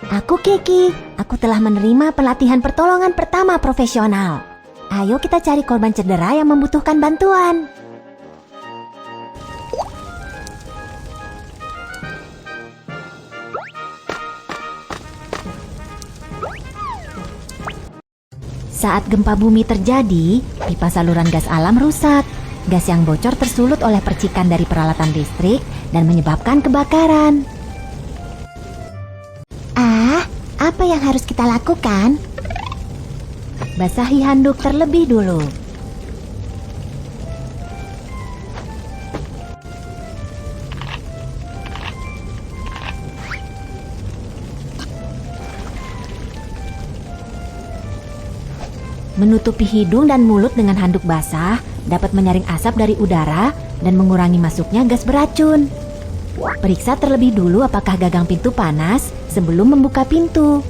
Aku Kiki, aku telah menerima pelatihan pertolongan pertama profesional. Ayo kita cari korban cedera yang membutuhkan bantuan. Saat gempa bumi terjadi, pipa saluran gas alam rusak. Gas yang bocor tersulut oleh percikan dari peralatan listrik dan menyebabkan kebakaran. Apa yang harus kita lakukan? Basahi handuk terlebih dulu. Menutupi hidung dan mulut dengan handuk basah dapat menyaring asap dari udara dan mengurangi masuknya gas beracun. Periksa terlebih dulu apakah gagang pintu panas sebelum membuka pintu.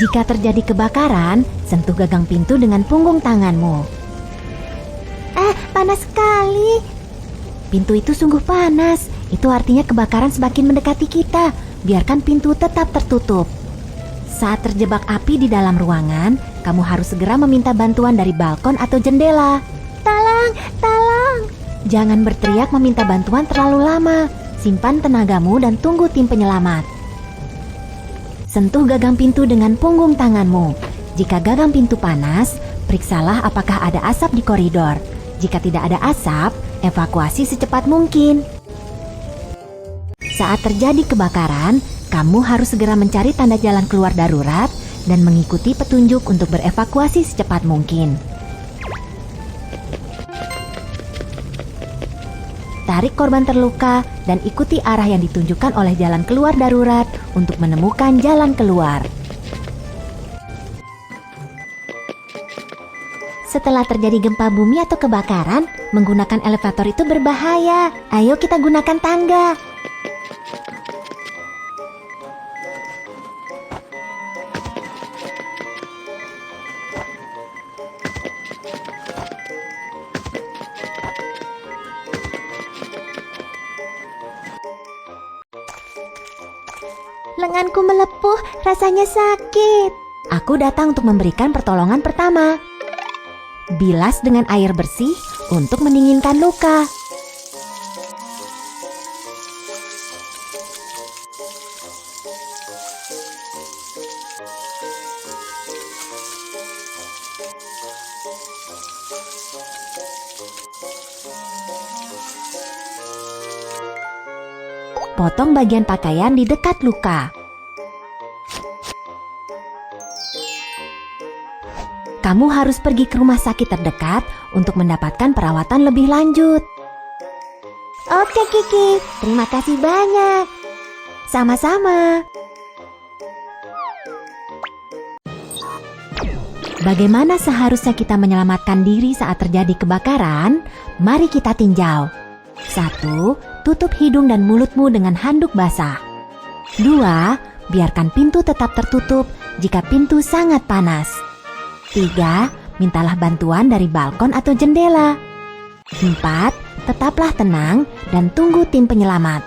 Jika terjadi kebakaran, sentuh gagang pintu dengan punggung tanganmu. Panas sekali. Pintu itu sungguh panas. Itu artinya kebakaran semakin mendekati kita. Biarkan pintu tetap tertutup. Saat terjebak api di dalam ruangan, kamu harus segera meminta bantuan dari balkon atau jendela. Tolong, tolong. Jangan berteriak meminta bantuan terlalu lama. Simpan tenagamu dan tunggu tim penyelamat. Sentuh gagang pintu dengan punggung tanganmu. Jika gagang pintu panas, periksalah apakah ada asap di koridor. Jika tidak ada asap, evakuasi secepat mungkin. Saat terjadi kebakaran, kamu harus segera mencari tanda jalan keluar darurat dan mengikuti petunjuk untuk berevakuasi secepat mungkin. Tarik korban terluka dan ikuti arah yang ditunjukkan oleh jalan keluar darurat untuk menemukan jalan keluar. Setelah terjadi gempa bumi atau kebakaran, menggunakan elevator itu berbahaya. Ayo kita gunakan tangga. Lenganku melepuh, rasanya sakit. Aku datang untuk memberikan pertolongan pertama. Bilas dengan air bersih untuk mendinginkan luka. Potong bagian pakaian di dekat luka. Kamu harus pergi ke rumah sakit terdekat untuk mendapatkan perawatan lebih lanjut. Oke Kiki, terima kasih banyak. Sama-sama. Bagaimana seharusnya kita menyelamatkan diri saat terjadi kebakaran? Mari kita tinjau. 1. Tutup hidung dan mulutmu dengan handuk basah. 2. Biarkan pintu tetap tertutup jika pintu sangat panas. 3. Mintalah bantuan dari balkon atau jendela. 4. Tetaplah tenang dan tunggu tim penyelamat.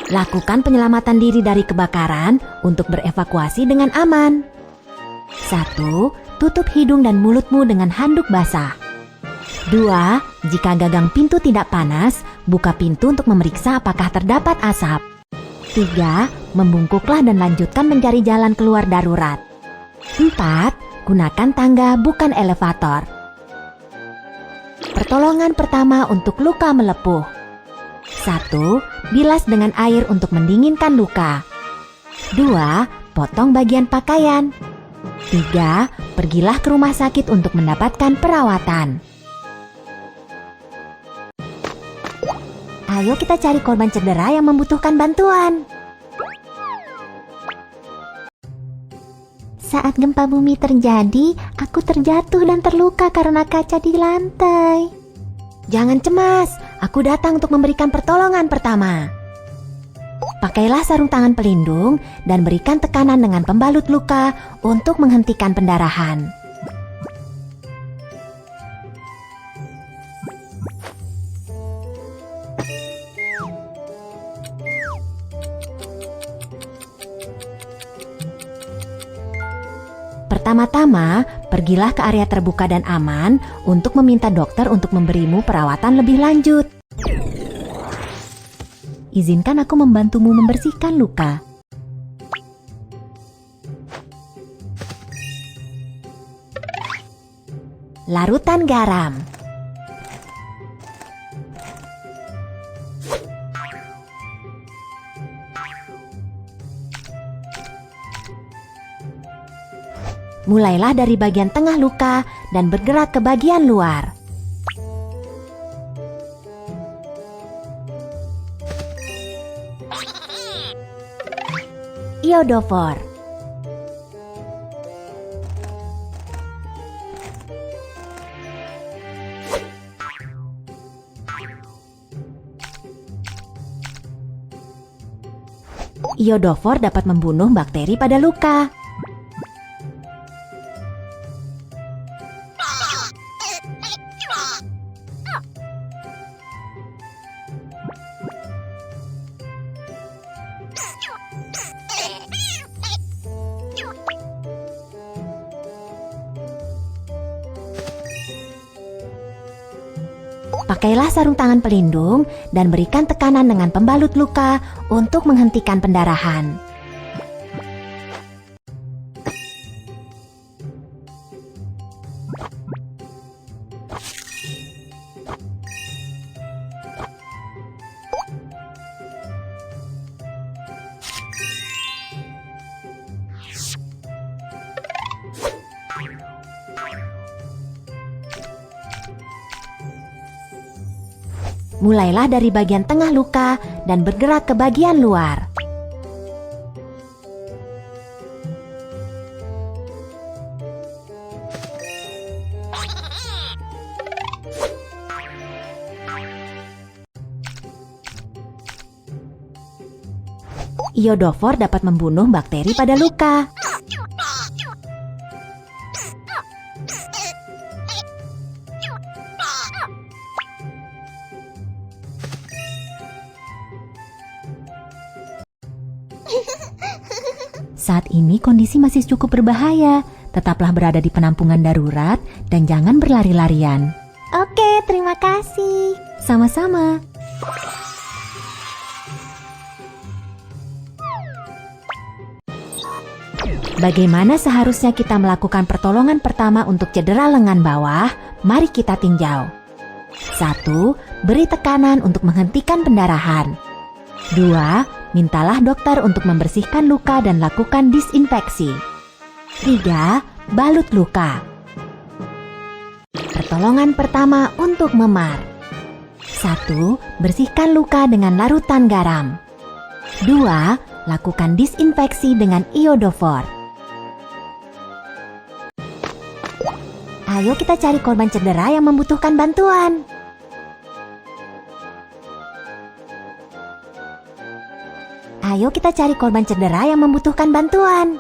Lakukan penyelamatan diri dari kebakaran untuk berevakuasi dengan aman. 1. Tutup hidung dan mulutmu dengan handuk basah. 2. Jika gagang pintu tidak panas, buka pintu untuk memeriksa apakah terdapat asap. 3. Membungkuklah dan lanjutkan mencari jalan keluar darurat. 4. Gunakan tangga bukan elevator. Pertolongan pertama untuk luka melepuh. 1. Bilas dengan air untuk mendinginkan luka. 2. Potong bagian pakaian. 3. Pergilah ke rumah sakit untuk mendapatkan perawatan. Ayo kita cari korban cedera yang membutuhkan bantuan. Saat gempa bumi terjadi, aku terjatuh dan terluka karena kaca di lantai. Jangan cemas, aku datang untuk memberikan pertolongan pertama. Pakailah sarung tangan pelindung dan berikan tekanan dengan pembalut luka untuk menghentikan pendarahan. Pertama-tama, pergilah ke area terbuka dan aman untuk meminta dokter untuk memberimu perawatan lebih lanjut. Izinkan aku membantumu membersihkan luka. Larutan garam. Mulailah dari bagian tengah luka dan bergerak ke bagian luar. Iodofor. Iodofor dapat membunuh bakteri pada luka. Pakailah sarung tangan pelindung dan berikan tekanan dengan pembalut luka untuk menghentikan pendarahan. Mulailah dari bagian tengah luka dan bergerak ke bagian luar. Iodofor dapat membunuh bakteri pada luka. Saat ini kondisi masih cukup berbahaya. Tetaplah berada di penampungan darurat dan jangan berlari-larian. Oke, terima kasih. Sama-sama. Bagaimana seharusnya kita melakukan pertolongan pertama untuk cedera lengan bawah? Mari kita tinjau. 1. Beri tekanan untuk menghentikan pendarahan. 2. Mintalah dokter untuk membersihkan luka dan lakukan disinfeksi. 3. Balut luka. Pertolongan pertama untuk memar. 1. Bersihkan luka dengan larutan garam. 2. Lakukan disinfeksi dengan iodofor. Ayo kita cari korban cedera yang membutuhkan bantuan. Ayo kita cari korban cedera yang membutuhkan bantuan.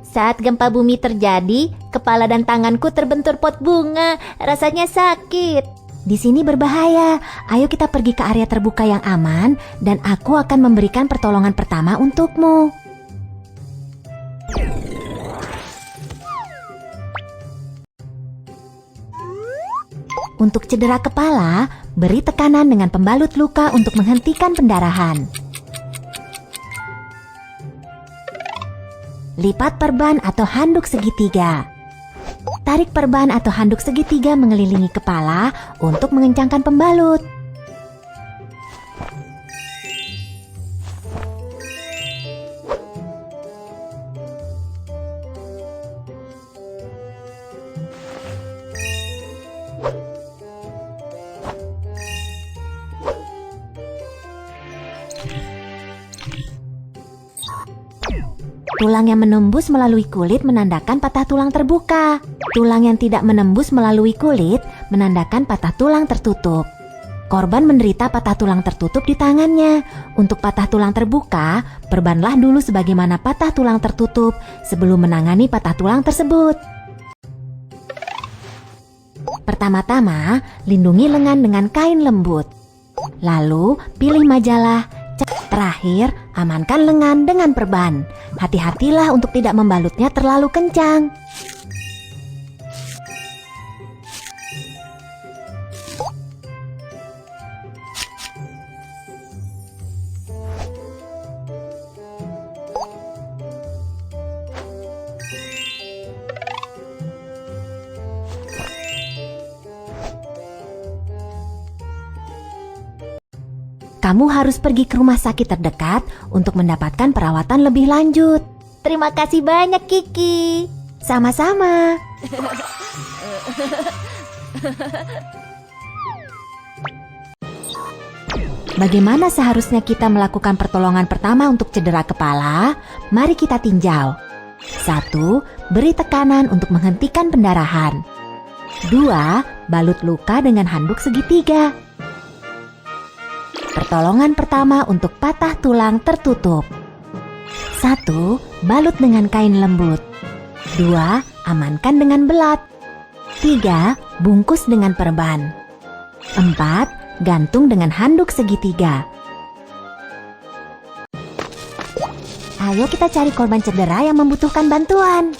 Saat gempa bumi terjadi, kepala dan tanganku terbentur pot bunga. Rasanya sakit. Di sini berbahaya. Ayo kita pergi ke area terbuka yang aman dan aku akan memberikan pertolongan pertama untukmu. Untuk cedera kepala, beri tekanan dengan pembalut luka untuk menghentikan pendarahan. Lipat perban atau handuk segitiga. Tarik perban atau handuk segitiga mengelilingi kepala untuk mengencangkan pembalut. Tulang yang menembus melalui kulit menandakan patah tulang terbuka. Tulang yang tidak menembus melalui kulit menandakan patah tulang tertutup. Korban menderita patah tulang tertutup di tangannya. Untuk patah tulang terbuka, perbanlah dulu sebagaimana patah tulang tertutup sebelum menangani patah tulang tersebut. Pertama-tama, lindungi lengan dengan kain lembut. Lalu, pilih majalah, cat Terakhir, amankan lengan dengan perban. Hati-hatilah untuk tidak membalutnya terlalu kencang. Kamu harus pergi ke rumah sakit terdekat untuk mendapatkan perawatan lebih lanjut. Terima kasih banyak, Kiki. Sama-sama. Bagaimana seharusnya kita melakukan pertolongan pertama untuk cedera kepala? Mari kita tinjau. 1. Beri tekanan untuk menghentikan pendarahan. 2. Balut luka dengan handuk segitiga. Pertolongan pertama untuk patah tulang tertutup. 1. Balut dengan kain lembut. 2. Amankan dengan belat. 3. Bungkus dengan perban. 4. Gantung dengan handuk segitiga. Ayo kita cari korban cedera yang membutuhkan bantuan.